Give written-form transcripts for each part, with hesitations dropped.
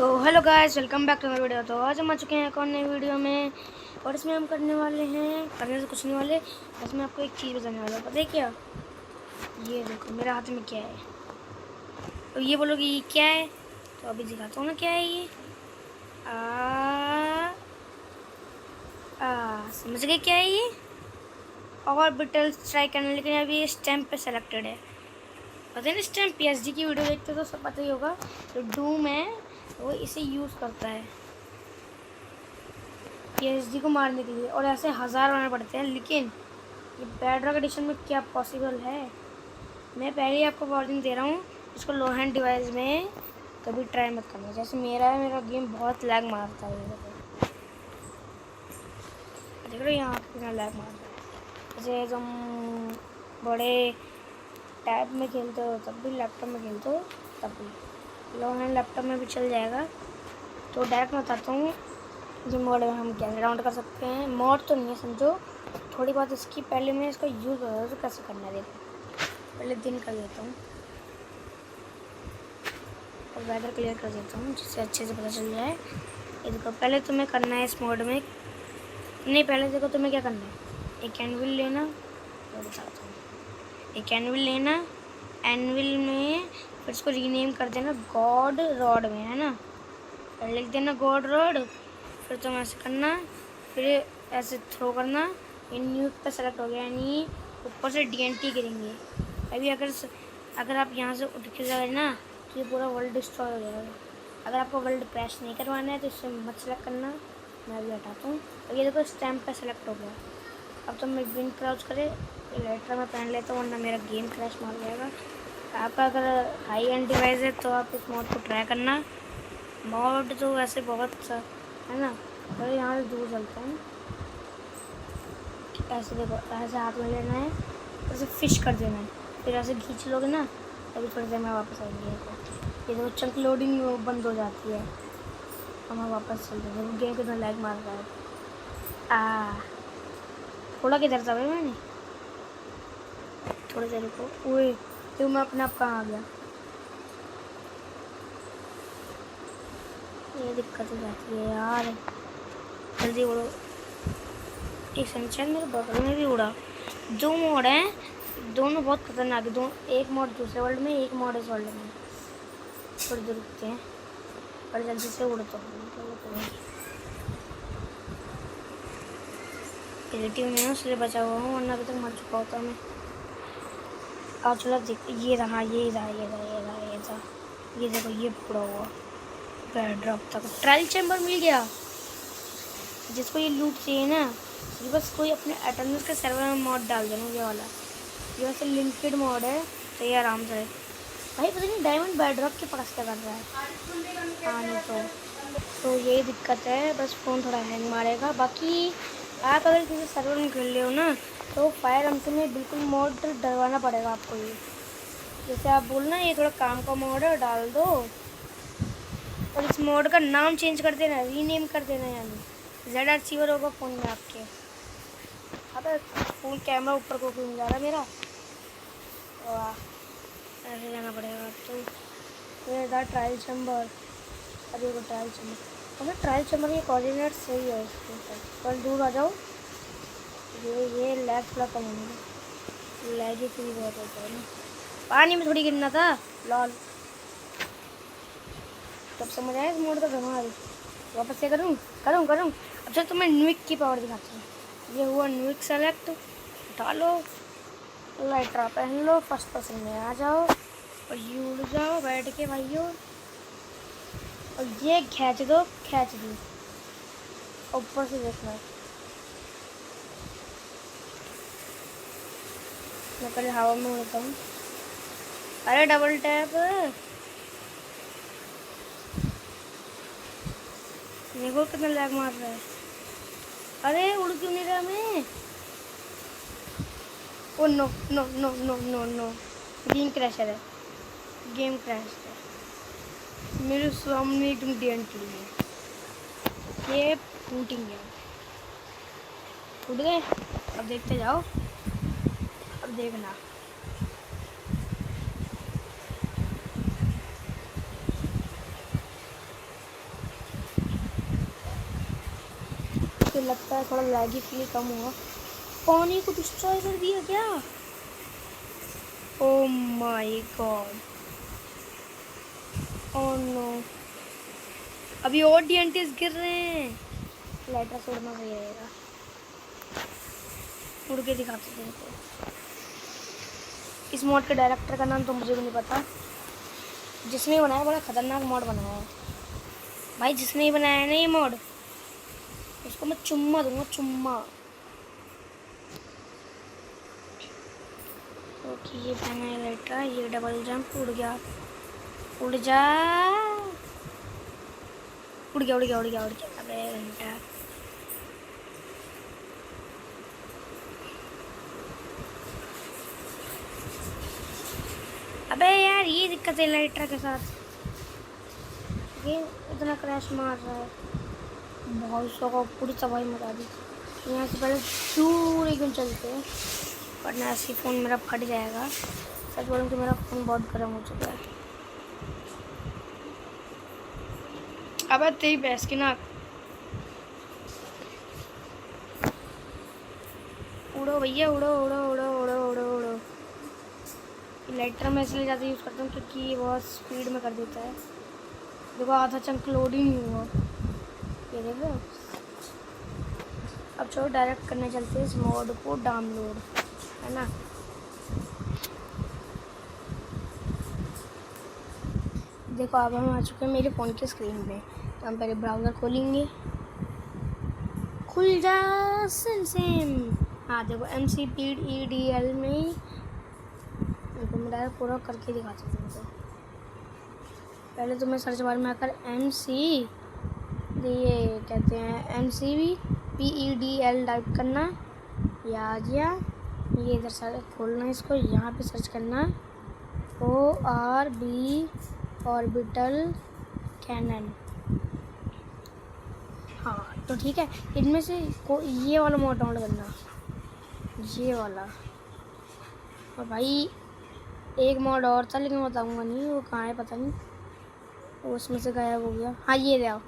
तो hello guys, welcome back to my video. तो आज हम आ चुके हैं एक और नई वीडियो में। और इसमें हम करने से कुछ नहीं वाले। बस मैं आपको एक चीज़ बताने वाला हूँ। पता है क्या? ये देखो मेरे हाथ में क्या है। तो ये बोलोगे ये क्या है? तो अभी दिखाता हूँ ना क्या है ये। समझ गए क्या है ये? ऑर्बिटल स्ट्राइक करना, लेकिन अभी ये स्टैम्प पे सेलेक्टेड है। पता है ना, स्टैम्प PSG की वीडियो देखते तो सब पता ही होगा। जो डूम है वो इसे यूज़ करता है PSG को मारने के लिए, और ऐसे 1000 बनाने पड़ते हैं। लेकिन ये बेडरॉक एडिशन में क्या पॉसिबल है? मैं पहले ही आपको वार्निंग दे रहा हूँ, इसको लो हैंड डिवाइस में कभी ट्राई मत करना। जैसे मेरा गेम बहुत लैग मारता है। देख रहे हो यहाँ कितना लैग मारता है। जैसे तुम बड़े टैब में खेलते हो तब भी, लैपटॉप में खेलते हो तब भी, लो हैंड लैपटॉप में भी चल जाएगा। तो डायरेक्ट मैं बताता हूँ जो मोड में हम कैसे डाउनलोड कर सकते हैं। मोड तो नहीं है, समझो थोड़ी बात इसकी। पहले मैं इसका यूज़ कर तो कैसे करना है देखो। पहले दिन कर देता हूँ और वेदर क्लियर कर देता हूँ, जिससे अच्छे से पता चल जाए। ये देखो, पहले तुम्हें करना है इस मोड में, नहीं पहले देखो तुम्हें क्या करना है। एक एनविल लेना, और बताता हूँ। एक एनविल लेना, एनविल में फिर इसको रीनेम कर देना गॉड रॉड में, है ना। लिख देना गॉड रॉड। फिर तुम ऐसे करना, फिर ऐसे थ्रो करना। ये न्यूक पे सेलेक्ट हो गया, यानी ऊपर से DNT गिरेंगे। अभी अगर आप यहाँ से उठ के जाए ना तो ये पूरा वर्ल्ड डिस्ट्रॉय हो जाएगा। अगर आपको वर्ल्ड क्रैश नहीं करवाना है तो इससे मत सेलेक्ट करना, मैं अभी हटाता हूँ। और ये देखो स्टैम्प पे सेलेक्ट हो गया। अब तो मैं विन क्राउच करे लेटर में पहन लेता हूँ, वरना मेरा गेम क्रैश मार जाएगा। आपका अगर हाई एंड डिवाइस है तो आप इस मोड को ट्राई करना। मॉड तो वैसे बहुत सा है ना। और यहाँ से दूर चलता हूँ। ऐसे देखो, ऐसे हाथ में लेना है, ऐसे फिश कर देना है, फिर ऐसे खींच लोगे ना तभी थोड़ी देर में वापस आएंगे। ये देखो चंक लोडिंग बंद हो जाती है, हम वापस चलते हैं। गेम कितना लैग मार रहा है। थोड़ा किधर था भाई मैंने, थोड़ी देर को। ओए तो मैं अपने आप कहाँ आ गया? ये दिक्कत हो जाती है यार, जल्दी उड़ो। एक सनशाइन मेरे बगल में भी उड़ा। दो मोड हैं, दोनों बहुत खतरनाक है। एक मोड दूसरे वर्ल्ड में, एक मोड इस वर्ल्ड में। थोड़ी देर रुकते हैं और जल्दी से उड़ते हैं। रिलेटिव नहीं है उसलिए बचा हुआ हूँ, वरना अभी तक मर चुका होता मैं। और चलो देख, ये रहा ये रहा ये रहा ये रहा ये था। ये देखो ये पूरा हुआ बेडरॉक तक। ट्रायल चैम्बर मिल गया। जिसको ये लूट चाहिए ना, ये बस कोई अपने एटर्नल्स के सर्वर में मॉड डाल देना, ये वाला। ये वैसे लिमिटेड मॉड है तो ये आराम से भाई। पता नहीं डायमंड बेडरॉक के पास क्या कर रहा है। हाँ नहीं तो यही दिक्कत है, बस फ़ोन थोड़ा हैंग मारेगा। बाकी आप अगर किसी सर्वर में खेल रहे हो ना तो फायर एम्प्टी में बिल्कुल मॉड डलवाना पड़ेगा आपको। ये जैसे आप बोलना ये थोड़ा काम का मॉड है, डाल दो। और इस मोड का नाम चेंज कर देना, रीनेम कर देना, यानी ZR सीवर होगा फ़ोन में आपके। अब फ़ोन कैमरा ऊपर को क्यों जा रहा है मेरा? ऐसे जाना पड़ेगा। तो ये था ट्रायल चैम्बर। अभी को ट्रायल चैम्बर, मतलब ट्रायल चैम्बर के कोऑर्डिनेट सही है इसके। कल दूर आ जाओ। ये लैग थोड़ा कम होगा, लैग ही फ्री बहुत होता है ना। पानी में थोड़ी गिरना था लॉल। तब समझ आया इस मोड का धमाल। वापस से करूँ करूँ करूँ। अब चल तुम्हें न्विक की पावर दिखाती हूँ। ये हुआ न्विक सेलेक्ट, उठा लो, लाइट्रा पहन लो, फर्स्ट पर्सन में आ जाओ और ये उड़ जाओ बैठ के भाइयों। और ये खींच दो, खींच दी। ऊपर से देखना, मैं पहले हवा में उड़ता हूँ। अरे डबल टैप, देखो कितना लैग मार रहा है। अरे उड़ क्यों नहीं रहा मैं? Oh no no no no no no, game crasher है, गेम क्रैश है। मेरे सामने तुम DNT है, ये फूटिंग है। उड़ गए, अब देखते जाओ, अब देखना। मुझे लगता है थोड़ा लैगी फील कम हुआ। पानी को डिस्ट्रॉय कर दिया क्या? Oh my god, oh no, अभी और डीएनटीज गिर रहे हैं। लाइटर से उड़ना सही रहेगा, उड़ के दिखाते थे इनको। इस मॉड के डायरेक्टर का नाम तो मुझे भी नहीं पता। जिसने बनाया बड़ा खतरनाक मॉड बनाया है भाई। जिसने ही बनाया है ना ये मॉड, उसको मैं चुम्मा दूंगा, चुम्मा। ओके, ये पहना है लाइटर, ये डबल जंप, उड़ गया, उड़ जा, उड़ गया, उड़ गया, उड़ गया, उड़ गया। अबे घंटा, अबे यार ये दिक्कत है लाइटर के साथ, ये इतना क्रैश मार रहा है। बहुत सौ को पूरी तबाही मचा दी। यहाँ से पहले दूर एकदम चलते हैं, वरना ऐसे फ़ोन मेरा फट जाएगा। सच बोलूँ कि मेरा फ़ोन बहुत गर्म हो चुका है। अब तेरी भैंस की नाक, उड़ो भैया, उड़ो उड़ो उड़ो उड़ो उड़ो उड़ो। लाइटर में इसलिए ज़्यादा यूज़ करता हूँ क्योंकि ये बहुत स्पीड में कर देता है। देखो आधा चंक लोड ही नहीं हुआ, ये देखो। अब चलो डायरेक्ट करने चलते हैं इस मोड को डाउनलोड, है ना। देखो अब हम आ चुके हैं मेरे फ़ोन की स्क्रीन पे। तो हम पहले ब्राउज़र खोलेंगे, खुल जा सेम। हाँ देखो MCPEDL में मैं डायरेक्ट पूरा करके दिखाती हूँ तुमको। पहले तो मैं सर्च बार में आकर ये कहते हैं MCPEDL टाइप करना, ये आ गया। ये इधर सर्च खोलना है इसको, यहाँ पे सर्च करना ORB ऑर्बिटल कैनन। हाँ तो ठीक है, इनमें से ये वाला मोड डाउनलोड करना, ये वाला। और भाई एक मोड और था लेकिन बताऊँगा नहीं, वो कहाँ है पता नहीं, वो उसमें से गायब हो गया। हाँ ये रहा,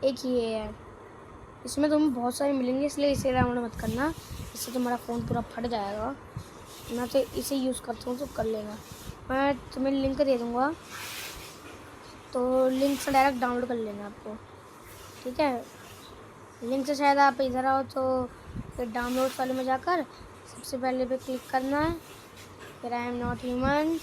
एक ये है। इसमें तुम्हें बहुत सारे मिलेंगे, इसलिए इसे डाउनलोड मत करना, इससे तुम्हारा फ़ोन पूरा फट जाएगा। मैं तो इसे यूज़ करता हूँ तो कर लेना। मैं तुम्हें लिंक दे दूँगा, तो लिंक से डायरेक्ट डाउनलोड कर लेना आपको, ठीक है। लिंक से शायद आप इधर आओ तो फिर डाउनलोड वाले में जाकर सबसे पहले पे क्लिक करना है, फिर आई एम नॉट ह्यूमन।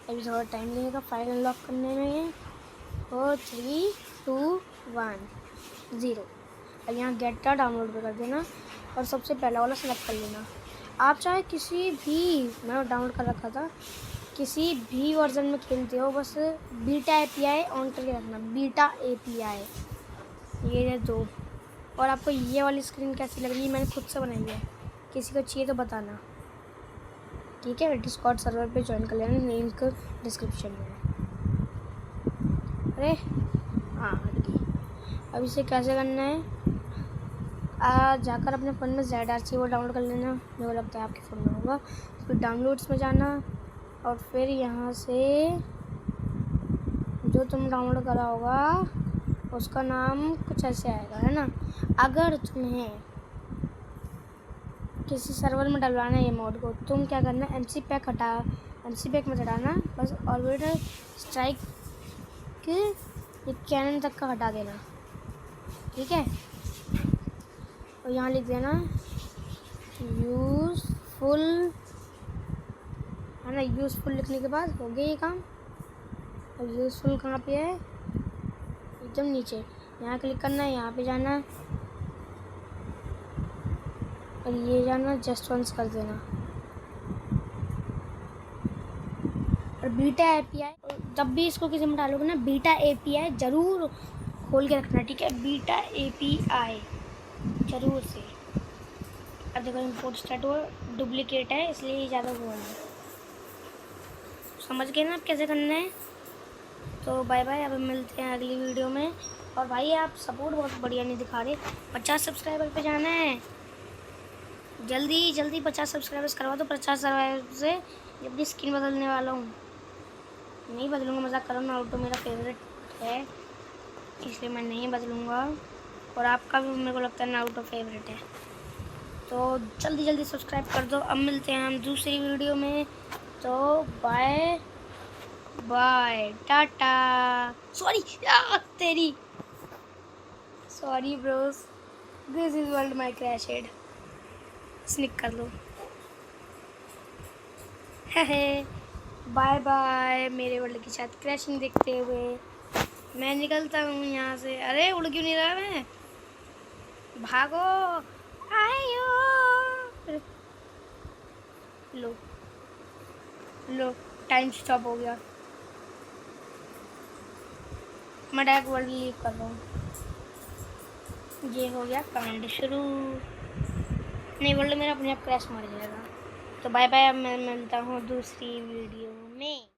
अभी थोड़ा टाइम लगेगा फाइल अनलॉक करने में। 4 3 2 1 0। और यहाँ गेट डाउनलोड पे कर देना और सबसे पहला वाला सेलेक्ट कर लेना। आप चाहे किसी भी, मैं डाउनलोड कर रखा था, किसी भी वर्जन में खेलते हो, बस बीटा API ऑन करके रखना, बीटा API। ये दो। और आपको ये वाली स्क्रीन कैसी लग रही है, मैंने खुद से बनाई है, किसी को चाहिए तो बताना, ठीक है। डिस्कॉर्ड सर्वर पे ज्वाइन कर लेना, लिंक डिस्क्रिप्शन में है। अरे हाँ, अब इसे कैसे करना है, जाकर अपने फ़ोन में ZRC वो डाउनलोड कर लेना, मुझे लगता है आपके फ़ोन में होगा। फिर डाउनलोड्स में जाना और फिर यहाँ से जो तुम डाउनलोड करा होगा उसका नाम कुछ ऐसे आएगा, है ना। अगर तुम्हें किसी सर्वर में डलवाना है ये मोड को, तुम क्या करना, MC पैक मत हटाना, बस ऑर्बिटल स्ट्राइक के ये कैनन तक का हटा देना, ठीक है। और यहाँ लिख देना यूज़फुल, है ना। यूज़फुल लिखने के बाद हो गया ये काम। और यूज़फुल कहाँ पे है, एकदम नीचे, यहाँ क्लिक करना है, यहाँ पे जाना है और ये जाना जस्ट वंस कर देना। और बीटा API जब भी इसको किसी में डालोगे ना, बीटा API ज़रूर खोल के रखना, ठीक है। बीटा API ज़रूर से। अब देखो इंपोर्ट स्टार्ट हुआ, डुप्लीकेट है इसलिए ये ज़्यादा हुआ है, समझ गए ना आप कैसे करना है। तो बाय बाय, अब मिलते हैं अगली वीडियो में। और भाई आप सपोर्ट बहुत बढ़िया नहीं दिखा रहे, 50 सब्सक्राइबर पे जाना है, जल्दी जल्दी 50 सब्सक्राइबर्स करवा दो। 50 सब्सक्राइबर से अपनी स्किन बदलने वाला हूँ, नहीं बदलूँगा, मजाक करो। नारुतो मेरा फेवरेट है इसलिए मैं नहीं बदलूँगा। और आपका भी मेरे को लगता है नारुतो फेवरेट है। तो जल्दी जल्दी सब्सक्राइब कर दो। अब मिलते हैं हम दूसरी वीडियो में। तो बाय बाय टाटा। सॉरी तेरी, sorry bros, this is world my crashed. Sneak कर लो। बाय बाय मेरे वर्ल्ड के साथ क्रैशिंग देखते हुए मैं निकलता हूँ यहाँ से। अरे उड़ क्यों नहीं रहा मैं? भागो आयो। लो लो, टाइम स्टॉप हो गया। मैं डायरेक्ट वर्ल्ड लीव कर रहा हूँ। ये हो गया कांड शुरू। नहीं, वर्ल्ड मेरा अपने आप क्रैश मार जाएगा। तो बाय बाय, अब मैं मिलता हूँ दूसरी वीडियो में।